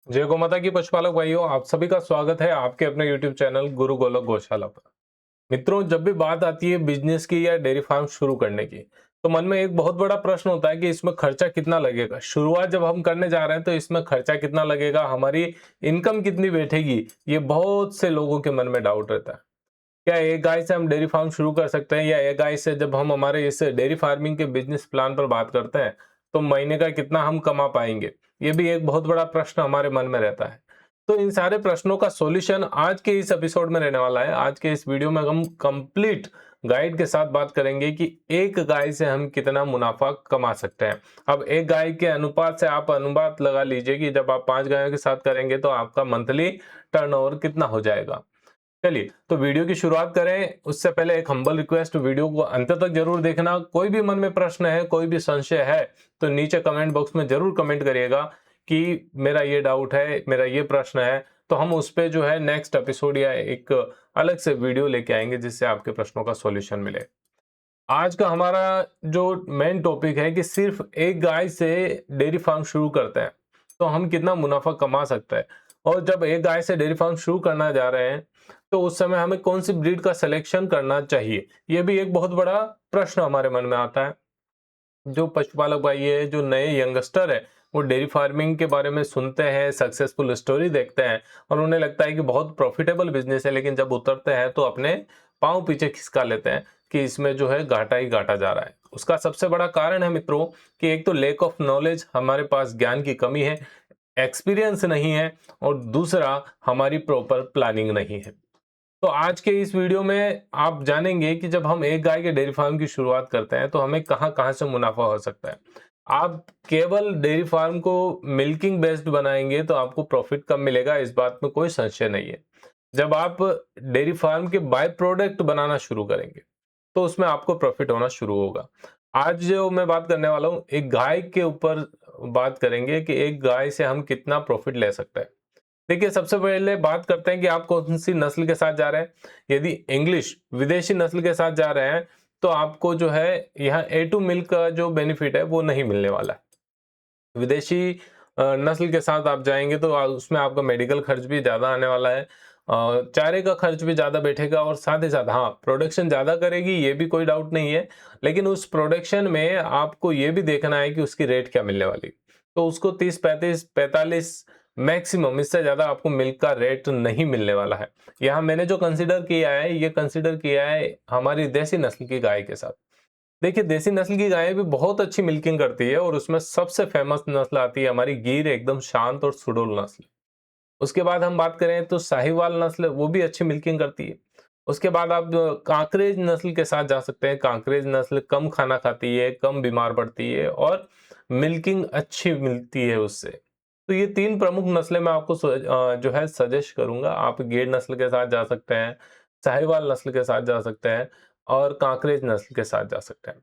जय गौ माता की पशुपालक भाइयों, आप सभी का स्वागत है आपके अपने YouTube चैनल गुरु गोलक गौशाला पर। मित्रों, जब भी बात आती है बिजनेस की या डेयरी फार्म शुरू करने की, तो मन में एक बहुत बड़ा प्रश्न होता है कि इसमें खर्चा कितना लगेगा। शुरुआत जब हम करने जा रहे हैं तो इसमें खर्चा कितना लगेगा, हमारी इनकम कितनी बैठेगी, ये बहुत से लोगों के मन में डाउट रहता है। क्या एक गाय से हम डेयरी फार्म शुरू कर सकते हैं, या एक गाय से जब हम हमारे इस डेयरी फार्मिंग के बिजनेस प्लान पर बात करते हैं तो महीने का कितना हम कमा पाएंगे, ये भी एक बहुत बड़ा प्रश्न हमारे मन में रहता है। तो इन सारे प्रश्नों का सॉल्यूशन आज के इस एपिसोड में रहने वाला है। आज के इस वीडियो में हम कंप्लीट गाइड के साथ बात करेंगे कि एक गाय से हम कितना मुनाफा कमा सकते हैं। अब एक गाय के अनुपात से आप अनुपात लगा लीजिए कि जब आप 5 गायों के साथ करेंगे तो आपका मंथली टर्नओवर कितना हो जाएगा। चलिए, तो वीडियो की शुरुआत करें उससे पहले एक हम्बल रिक्वेस्ट, वीडियो को अंत तक जरूर देखना। कोई भी मन में प्रश्न है, कोई भी संशय है, तो नीचे कमेंट बॉक्स में जरूर कमेंट करिएगा कि मेरा ये डाउट है, मेरा ये प्रश्न है, तो हम उस पे जो है नेक्स्ट एपिसोड या एक अलग से वीडियो लेके आएंगे जिससे आपके प्रश्नों का सॉल्यूशन मिले। आज का हमारा जो मेन टॉपिक है कि सिर्फ एक गाय से डेयरी फार्म शुरू करते हैं तो हम कितना मुनाफा कमा सकते हैं, और जब एक गाय से डेयरी फार्म शुरू करना जा रहे हैं तो उस समय हमें कौन सी ब्रीड का सिलेक्शन करना चाहिए, ये भी एक बहुत बड़ा प्रश्न हमारे मन में आता है। जो पशुपालक भाई है, जो नए यंगस्टर है, वो डेयरी फार्मिंग के बारे में सुनते हैं, सक्सेसफुल स्टोरी देखते हैं और उन्हें लगता है कि बहुत प्रॉफिटेबल बिजनेस है, लेकिन जब उतरते हैं तो अपने पांव पीछे खिसका लेते हैं कि इसमें जो है घाटा ही घाटा जा रहा है। उसका सबसे बड़ा कारण है मित्रों कि एक तो लैक ऑफ नॉलेज, हमारे पास ज्ञान की कमी है, एक्सपीरियंस नहीं है, और दूसरा हमारी प्रॉपर प्लानिंग नहीं है। तो आज के इस वीडियो में आप जानेंगे कि जब हम एक गाय के डेयरी फार्म की शुरुआत करते हैं तो हमें कहां कहां से मुनाफा हो सकता है। आप केवल डेयरी फार्म को मिल्किंग बेस्ड बनाएंगे तो आपको प्रॉफिट कम मिलेगा, इस बात में कोई संशय नहीं है। जब आप डेयरी फार्म के बाय प्रोडक्ट बनाना शुरू करेंगे तो उसमें आपको प्रॉफिट होना शुरू होगा। आज जो मैं बात करने वाला हूं, एक गाय के ऊपर बात करेंगे कि एक गाय से हम कितना प्रॉफिट ले सकते हैं। देखिए, सबसे पहले बात करते हैं कि आप कौन सी नस्ल के साथ जा रहे हैं। यदि इंग्लिश विदेशी नस्ल के साथ जा रहे हैं तो आपको जो है यहाँ A2 मिल्क का जो बेनिफिट है वो नहीं मिलने वाला है। विदेशी नस्ल के साथ आप जाएंगे तो उसमें आपका मेडिकल खर्च भी ज्यादा आने वाला है, चारे का खर्च भी ज्यादा बैठेगा, और साथ ही साथ हाँ, प्रोडक्शन ज्यादा करेगी, ये भी कोई डाउट नहीं है, लेकिन उस प्रोडक्शन में आपको ये भी देखना है कि उसकी रेट क्या मिलने वाली। तो उसको 30, 35, 45 मैक्सिमम, इससे ज्यादा आपको मिल्क का रेट नहीं मिलने वाला है। यहाँ मैंने जो कंसिडर किया है, ये कंसिडर किया है हमारी देसी नस्ल की गाय के साथ। देखिए, देसी नस्ल की गायें भी बहुत अच्छी मिल्किंग करती है, और उसमें सबसे फेमस नस्ल आती है हमारी गिर, एकदम शांत और सुडौल नस्ल। उसके बाद हम बात करें तो साहिवाल नस्ल, वो भी अच्छी मिल्किंग करती है। उसके बाद आप कांकरेज नस्ल के साथ जा सकते हैं। कांकरेज नस्ल कम खाना खाती है, कम बीमार पड़ती है, और मिल्किंग अच्छी मिलती है उससे। तो ये 3 प्रमुख नस्लें मैं आपको जो है सजेस्ट करूंगा। आप गिर नस्ल के साथ जा सकते हैं, साहिवाल नस्ल के साथ जा सकते हैं, और कांकरेज नस्ल के साथ जा सकते हैं।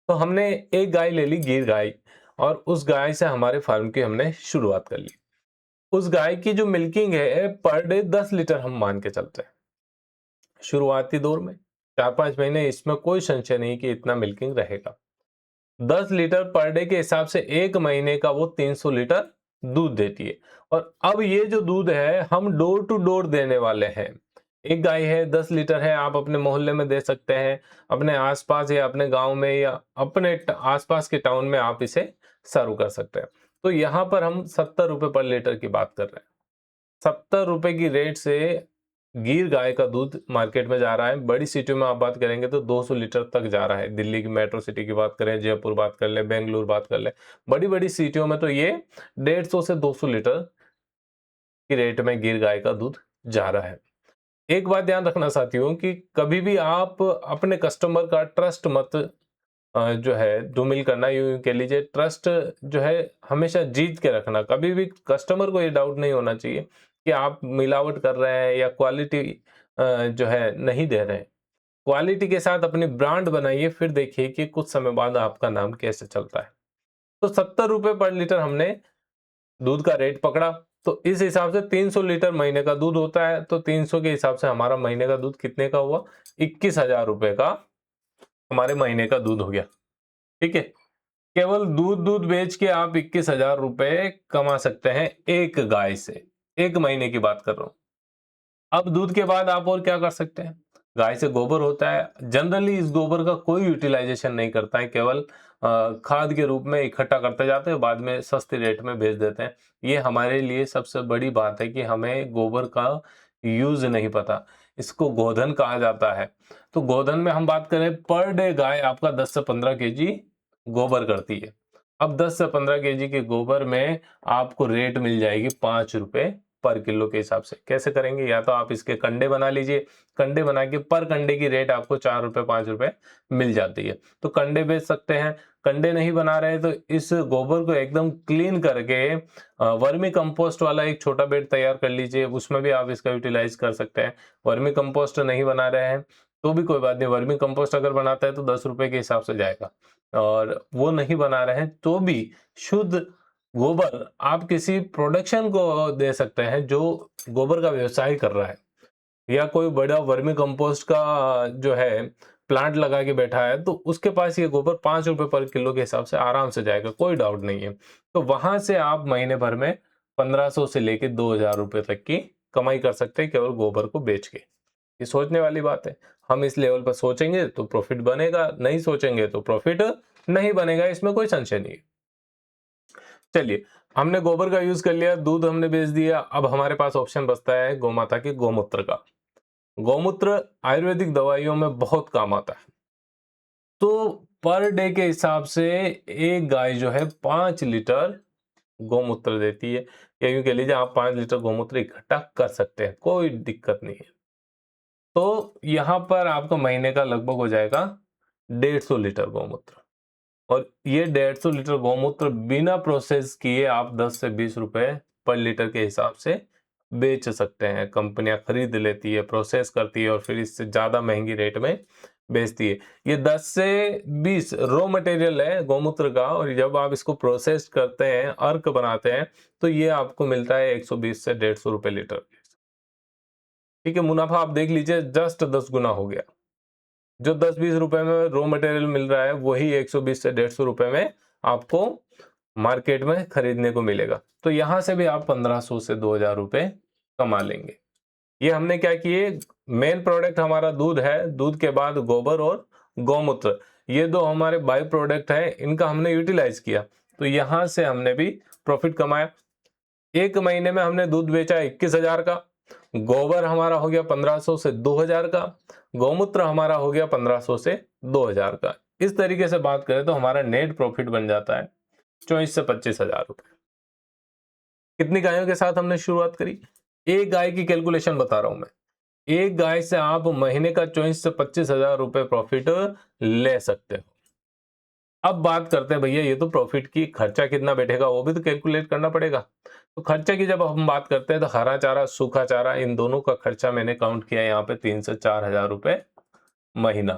तो हमने एक गाय ले ली, गिर गाय, और उस गाय से हमारे फार्म की हमने शुरुआत कर ली। उस गाय की जो मिल्किंग है पर डे 10 लीटर हम मान के चलते हैं शुरुआती दौर में। 4-5 महीने इसमें कोई संशय नहीं कि इतना मिल्किंग रहेगा। 10 लीटर पर डे के हिसाब से एक महीने का वो 300 लीटर दूध देती है। और अब ये जो दूध है हम डोर टू डोर देने वाले हैं। एक गाय है, 10 लीटर है, आप अपने मोहल्ले में दे सकते हैं, अपने आसपास या अपने गांव में या अपने आसपास के टाउन में आप इसे सर्व कर सकते हैं। तो यहाँ पर हम 70 रुपए पर लीटर की बात कर रहे हैं। 70 रुपए की रेट से गिर गाय का दूध मार्केट में जा रहा है। बड़ी सिटियों में आप बात करेंगे तो 200 लीटर तक जा रहा है। दिल्ली की मेट्रो सिटी की बात करें, जयपुर बात कर ले, बेंगलुरु बात कर ले, बड़ी बड़ी सिटियों में तो ये 150 से 200 लीटर की रेट में गिर गाय का दूध जा रहा है। एक बात ध्यान रखना साथियों कि कभी भी आप अपने कस्टमर का ट्रस्ट मत जो है धूमिल करना, यूं कह लीजिए, ट्रस्ट जो है हमेशा जीत के रखना। कभी भी कस्टमर को ये डाउट नहीं होना चाहिए कि आप मिलावट कर रहे हैं या क्वालिटी जो है नहीं दे रहे हैं। क्वालिटी के साथ अपनी ब्रांड बनाइए, फिर देखिए कि कुछ समय बाद आपका नाम कैसे चलता है। तो 70 रुपए पर लीटर हमने दूध का रेट पकड़ा, तो इस हिसाब से 300 लीटर महीने का दूध होता है, तो 300 के हिसाब से हमारा महीने का दूध कितने का हुआ, 21,000 रुपए का हमारे महीने का दूध हो गया। ठीक है। केवल दूध बेच के आप 21,000 रुपए कमा सकते हैं एक गाय से। एक महीने की बात कर रहा हूं। अब दूध के बाद आप और क्या कर सकते हैं? गाय से गोबर होता है। जनरली इस गोबर का कोई यूटिलाइजेशन नहीं करता है, केवल खाद के रूप में इकट्ठा करते जाते हैं, बाद में सस्ते रेट में बेच देते हैं। ये हमारे लिए सबसे बड़ी बात है कि हमें गोबर का यूज नहीं पता। इसको गोधन कहा जाता है। तो गोधन में हम बात करें, पर डे गाय आपका 10 से 15 केजी गोबर करती है। अब 10 से 15 केजी के गोबर में आपको रेट मिल जाएगी 5 रुपए पर किलो के हिसाब से। कैसे करेंगे? या तो आप इसके कंडे बना लीजिए, कंडे बना के पर कंडे की रेट आपको 4 रुपए 5 रुपए मिल जाती है, तो कंडे बेच सकते हैं। कंडे नहीं बना रहे तो इस गोबर को एकदम क्लीन करके वर्मी कंपोस्ट वाला एक छोटा बेड तैयार कर लीजिए, उसमें भी आप इसका यूटिलाइज कर सकते हैं। वर्मी कंपोस्ट नहीं बना रहे हैं तो भी कोई बात नहीं, वर्मी कंपोस्ट अगर बनाता है तो 10 रुपए के हिसाब से जाएगा, और वो नहीं बना रहे हैं तो भी शुद्ध गोबर आप किसी प्रोडक्शन को दे सकते हैं जो गोबर का व्यवसाय कर रहा है, या कोई बड़ा वर्मी कंपोस्ट का जो है प्लांट लगा के बैठा है, तो उसके पास ये गोबर 5 रुपए पर किलो के हिसाब से आराम से जाएगा, कोई डाउट नहीं है। तो वहां से आप महीने भर में 1500 से लेके 2000 रुपए तक की कमाई कर सकते हैं केवल गोबर को बेच के। ये सोचने वाली बात है। हम इस लेवल पर सोचेंगे तो प्रॉफिट बनेगा, नहीं सोचेंगे तो प्रॉफिट नहीं बनेगा, इसमें कोई संशय नहीं है। चलिए, हमने गोबर का यूज कर लिया, दूध हमने बेच दिया, अब हमारे पास ऑप्शन बचता है गोमाता के गोमूत्र का। गोमूत्र आयुर्वेदिक दवाइयों में बहुत काम आता है। तो पर डे के हिसाब से एक गाय जो है 5 लीटर गोमूत्र देती है, या यूं कह लीजिए आप 5 लीटर गोमूत्र इकट्ठा कर सकते हैं, कोई दिक्कत नहीं है। तो यहां पर आपका महीने का लगभग हो जाएगा 150 लीटर गोमूत्र, और ये 150 लीटर गोमूत्र बिना प्रोसेस किए आप 10 से 20 रुपए पर लीटर के हिसाब से बेच सकते हैं। कंपनियां खरीद लेती है, प्रोसेस करती है और फिर इससे ज्यादा महंगी रेट में बेचती है। ये 10 से 20 रॉ मटेरियल है गोमूत्र का, और जब आप इसको प्रोसेस करते हैं, अर्क बनाते हैं, तो ये आपको मिलता है 120 से 150 रुपए लीटर। ठीक है, मुनाफा आप देख लीजिए, जस्ट 10 गुना हो गया। जो 10-20 रुपए में रॉ मटेरियल मिल रहा है, वही 120 से 150 रुपए में आपको मार्केट में खरीदने को मिलेगा। तो यहां से भी आप 1500 से 2000 रुपए कमा लेंगे। ये हमने क्या किए, मेन प्रोडक्ट हमारा दूध है, दूध के बाद गोबर और गौमूत्र, ये दो हमारे बाई प्रोडक्ट है, इनका हमने यूटिलाइज किया, तो यहां से हमने भी प्रॉफिट कमाया। एक महीने में हमने दूध बेचा 21,000 का, गोबर हमारा हो गया 1500 से 2000 का, गौमूत्र हमारा हो गया 1500 से 2000 का। इस तरीके से बात करें तो हमारा नेट प्रॉफिट बन जाता है 24 से 25,000 रुपए। कितनी गायों के साथ हमने शुरुआत करी? एक गाय की कैलकुलेशन बता रहा हूं मैं। एक गाय से आप महीने का 24 से 25,000 रुपए प्रॉफिट ले सकते हो। अब बात करते हैं भैया, ये तो प्रॉफिट की, खर्चा कितना बैठेगा वो भी तो कैलकुलेट करना पड़ेगा। तो खर्चे की जब हम बात करते हैं तो हरा चारा, सूखा चारा, इन दोनों का खर्चा मैंने काउंट किया यहाँ पे 3 से 4,000 रुपए महीना।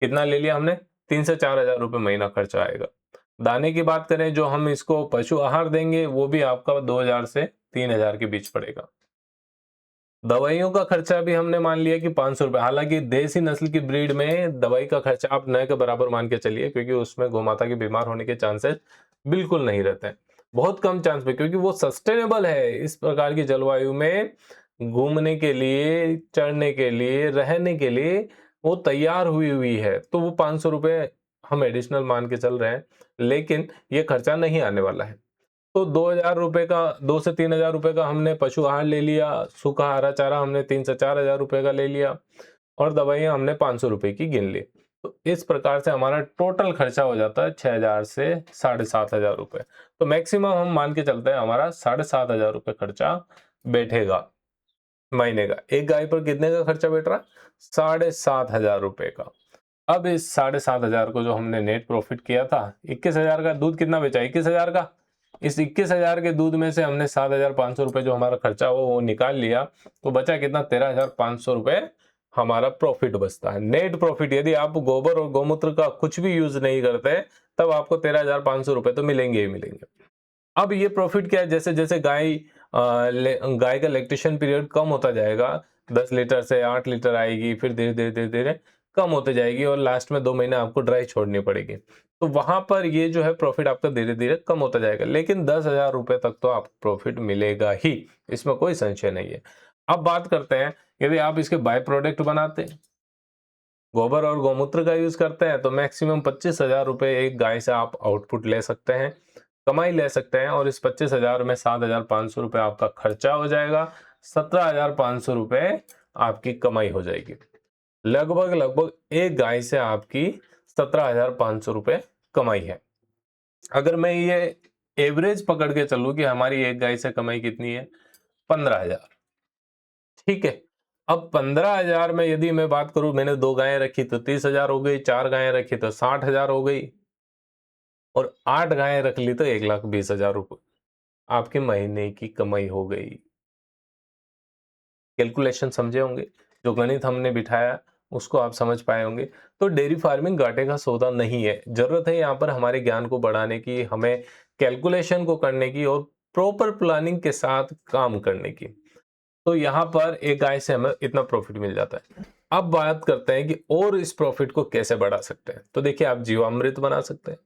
कितना ले लिया हमने? 3 से 4,000 रुपए महीना खर्चा आएगा। दाने की बात करें, जो हम इसको पशु आहार देंगे, वो भी आपका 2,000 से 3,000 के बीच पड़ेगा। दवाइयों का खर्चा भी हमने मान लिया कि 500 रुपए। हालांकि देसी नस्ल की ब्रीड में दवाई का खर्चा आप नए के बराबर मान के चलिए, क्योंकि उसमें गोमाता के बीमार होने के चांसेस बिल्कुल नहीं रहते हैं, बहुत कम चांस पे, क्योंकि वो सस्टेनेबल है। इस प्रकार की जलवायु में घूमने के लिए, चढ़ने के लिए, रहने के लिए वो तैयार हुई हुई है, तो वो 500 रुपए हम एडिशनल मान के चल रहे हैं, लेकिन ये खर्चा नहीं आने वाला है। तो 2,000 रुपए का, 2 से 3,000 रुपए का हमने पशु आहार ले लिया, सूखा हरा चारा हमने 3 से 4,000 रुपए का ले लिया, और दवाइयां हमने 500 रुपए की गिन ली। तो इस प्रकार से हमारा टोटल खर्चा हो जाता है 6,000 से 7,500 रुपए। तो मैक्सिमम हम मान के चलते हैं हमारा 7,500 रुपए खर्चा बैठेगा महीने का। एक गाय पर कितने का खर्चा बैठ रहा? 7,500 रुपए का। अब इस 7,500 को जो हमने नेट प्रॉफिट किया था, 21,000 का दूध कितना बेचा? 21,000 का। इस 21,000 के दूध में से हमने 7,500 रुपए जो हमारा खर्चा हो वो निकाल लिया, तो बचा कितना? 13,500 रुपए हमारा प्रॉफिट बचता है, नेट प्रॉफिट। यदि आप गोबर और गौमूत्र का कुछ भी यूज नहीं करते, तब आपको 13,500 रुपए तो मिलेंगे ही मिलेंगे। अब ये प्रॉफिट क्या है, जैसे जैसे गाय का लैक्टेशन पीरियड कम होता जाएगा, 10 लीटर से 8 लीटर आएगी, फिर धीरे धीरे धीरे धीरे कम होते जाएगी और लास्ट में 2 महीने आपको ड्राई छोड़नी पड़ेगी। तो वहां पर ये जो है प्रॉफिट आपका धीरे धीरे कम होता जाएगा, लेकिन 10,000 रुपए तक तो आपको प्रॉफिट मिलेगा ही, इसमें कोई संशय नहीं है। अब बात करते हैं, यदि आप इसके बाय प्रोडक्ट बनाते हैं, गोबर और गौमूत्र का यूज करते हैं, तो मैक्सिमम 25,000 रुपए एक गाय से आप आउटपुट ले सकते हैं, कमाई ले सकते हैं। और इस 25,000 में 7,500 रुपए आपका खर्चा हो जाएगा, 17,500 रुपए आपकी कमाई हो जाएगी। लगभग लगभग एक गाय से आपकी 17,500 रुपए कमाई है। अगर मैं ये एवरेज पकड़ के चलूं कि हमारी एक गाय से कमाई कितनी है, 15,000, ठीक है। अब 15,000 में यदि मैं बात करूं, मैंने 2 गायें रखी तो 30,000 हो गई, 4 गायें रखी तो 60,000 हो गई, और 8 गायें रख ली तो 1,20,000 रुपए आपके महीने की कमाई हो गई। कैलकुलेशन समझे होंगे, जो गणित हमने बिठाया उसको आप समझ पाए होंगे। तो डेयरी फार्मिंग घाटे का सौदा नहीं है। जरूरत है यहाँ पर हमारे ज्ञान को बढ़ाने की, हमें कैलकुलेशन को करने की और प्रॉपर प्लानिंग के साथ काम करने की। तो यहाँ पर एक गाय से हमें इतना प्रॉफिट मिल जाता है। अब बात करते हैं कि और इस प्रॉफिट को कैसे बढ़ा सकते हैं। तो देखिए, आप जीवामृत बना सकते हैं,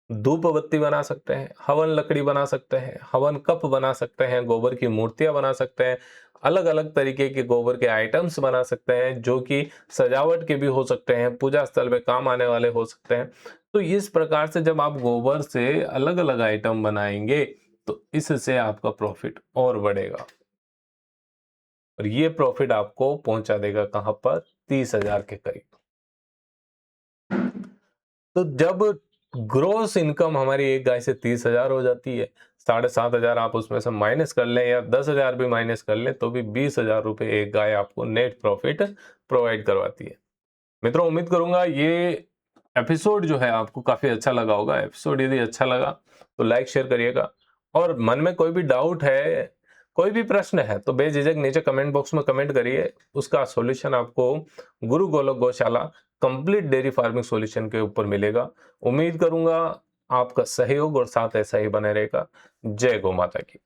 धूप बत्ती बना सकते हैं, हवन लकड़ी बना सकते हैं, हवन कप बना सकते हैं, गोबर की मूर्तियां बना सकते हैं, अलग अलग तरीके के गोबर के आइटम्स बना सकते हैं, जो कि सजावट के भी हो सकते हैं, पूजा स्थल में काम आने वाले हो सकते हैं। तो इस प्रकार से जब आप गोबर से अलग अलग आइटम बनाएंगे तो इससे आपका प्रॉफिट और बढ़ेगा, और ये प्रॉफिट आपको पहुंचा देगा कहां पर, 30,000 के करीब। तो जब ग्रोस इनकम हमारी एक गाय से 30,000 हो जाती है, 7,500 आप उसमें से माइनस कर लें या 10,000 भी माइनस कर लें, तो भी 20,000 रुपए एक गाय आपको नेट प्रॉफिट प्रोवाइड करवाती है। मित्रों, उम्मीद करूंगा ये एपिसोड जो है आपको काफी अच्छा लगा होगा। एपिसोड यदि अच्छा लगा तो लाइक शेयर करिएगा, और मन में कोई भी डाउट है, कोई भी प्रश्न है, तो बेझिझक नीचे कमेंट बॉक्स में कमेंट करिए। उसका सॉल्यूशन आपको गुरु गोलोक गौशाला कंप्लीट डेयरी फार्मिंग सॉल्यूशन के ऊपर मिलेगा। उम्मीद करूंगा आपका सहयोग और साथ ऐसा ही बने रहेगा। जय गौ माता की।